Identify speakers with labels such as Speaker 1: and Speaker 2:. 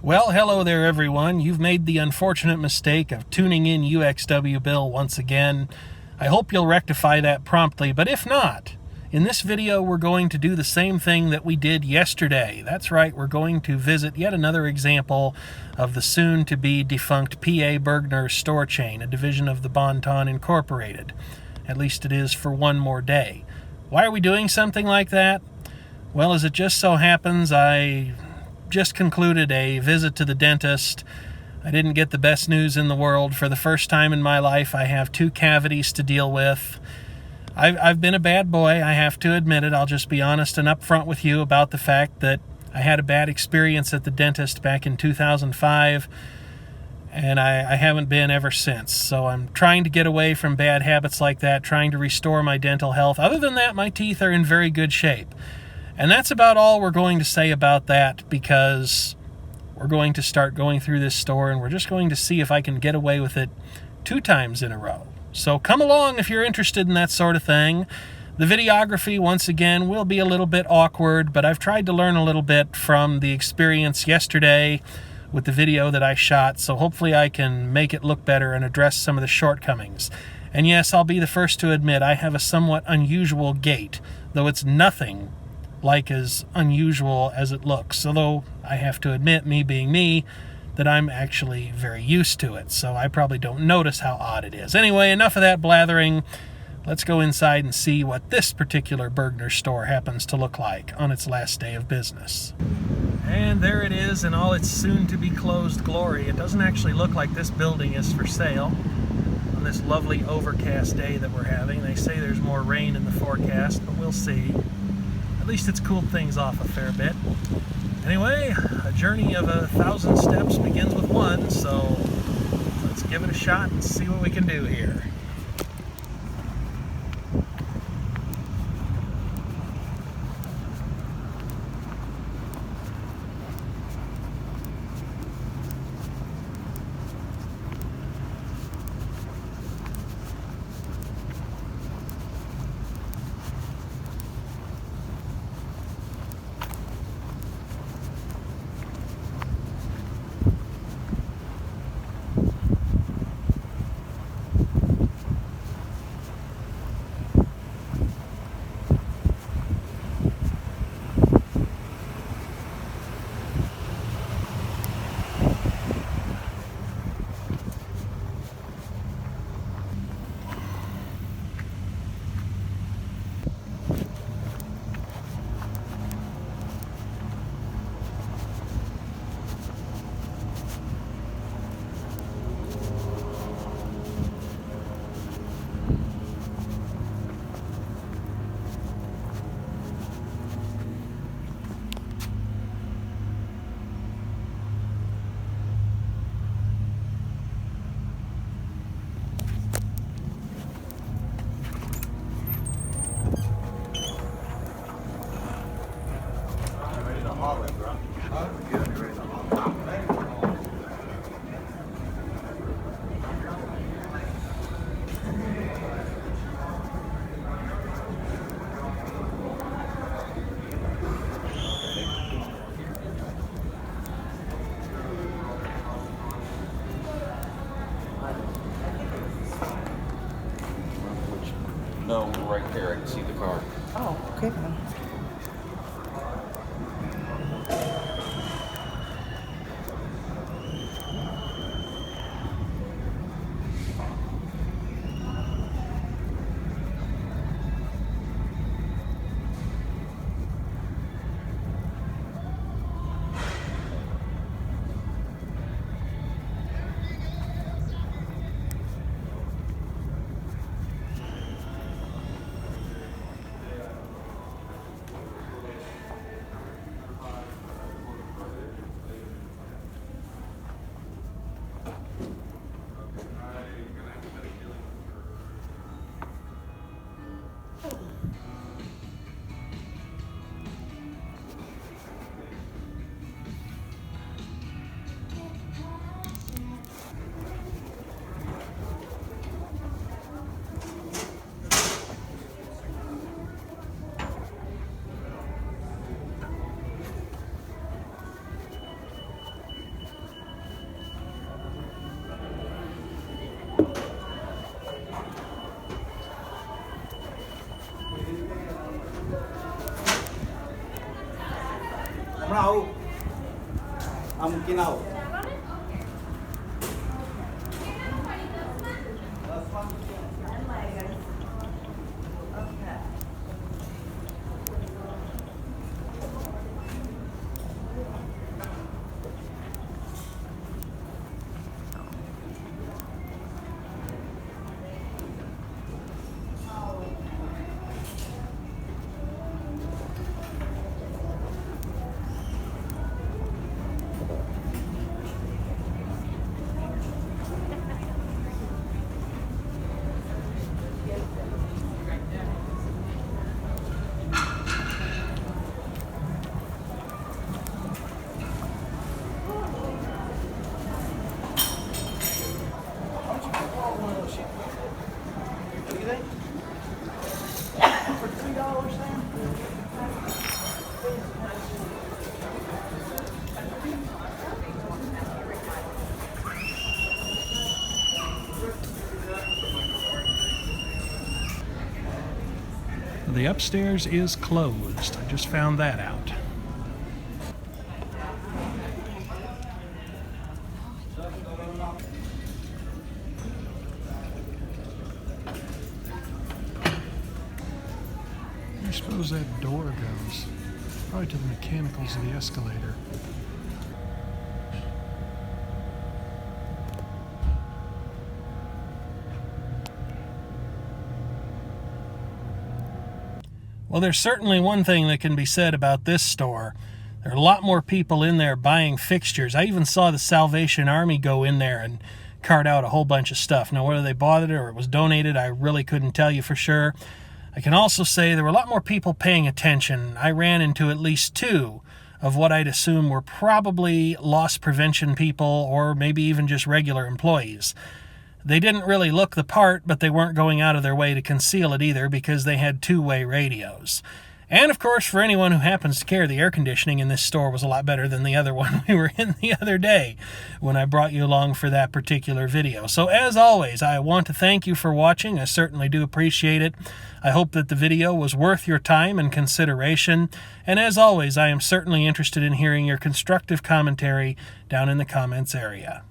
Speaker 1: Well, hello there, everyone. You've made the unfortunate mistake of tuning in uxwbill once again. I hope you'll rectify that promptly, but if not, in this video we're going to do the same thing that we did yesterday. That's right, we're going to visit yet another example of the soon-to-be defunct P.A. Bergner store chain, a division of the Bon-Ton Incorporated. At least it is for one more day. Why are we doing something like that? Well, as it just so happens, I just concluded a visit to the dentist. I didn't get the best news in the world. For the first time in my life, I have 2 cavities to deal with. I've been a bad boy, I have to admit it. I'll just be honest and upfront with you about the fact that I had a bad experience at the dentist back in 2005, and I haven't been ever since. So I'm trying to get away from bad habits like that, trying to restore my dental health. Other than that, my teeth are in very good shape. And that's about all we're going to say about that, because we're going to start going through this store and we're just going to see if I can get away with it 2 times in a row. So come along if you're interested in that sort of thing. The videography, once again, will be a little bit awkward, but I've tried to learn a little bit from the experience yesterday with the video that I shot, so hopefully I can make it look better and address some of the shortcomings. And yes, I'll be the first to admit I have a somewhat unusual gait, though it's nothing like as unusual as it looks. Although I have to admit, me being me, that I'm actually very used to it, so I probably don't notice how odd it is. Anyway, enough of that blathering. Let's go inside and see what this particular Bergner store happens to look like on its last day of business. And there it is in all its soon-to-be closed glory. It doesn't actually look like this building is for sale on this lovely overcast day that we're having. They say there's more rain in the forecast, but we'll see. At least it's cooled things off a fair bit. Anyway, a journey of 1,000 steps begins with one, so let's give it a shot and see what we can do here.
Speaker 2: No, right there. I can see the car.
Speaker 3: Oh, okay then. Genau.
Speaker 1: The upstairs is closed. I just found that out. I suppose that door goes. Probably to the mechanicals of the escalator. Well, there's certainly one thing that can be said about this store. There are a lot more people in there buying fixtures. I even saw the Salvation Army go in there and cart out a whole bunch of stuff. Now, whether they bought it or it was donated, I really couldn't tell you for sure. I can also say there were a lot more people paying attention. I ran into at least two of what I'd assume were probably loss prevention people or maybe even just regular employees. They didn't really look the part, but they weren't going out of their way to conceal it either because they had two-way radios. And of course, for anyone who happens to care, the air conditioning in this store was a lot better than the other one we were in the other day when I brought you along for that particular video. So as always, I want to thank you for watching. I certainly do appreciate it. I hope that the video was worth your time and consideration. And as always, I am certainly interested in hearing your constructive commentary down in the comments area.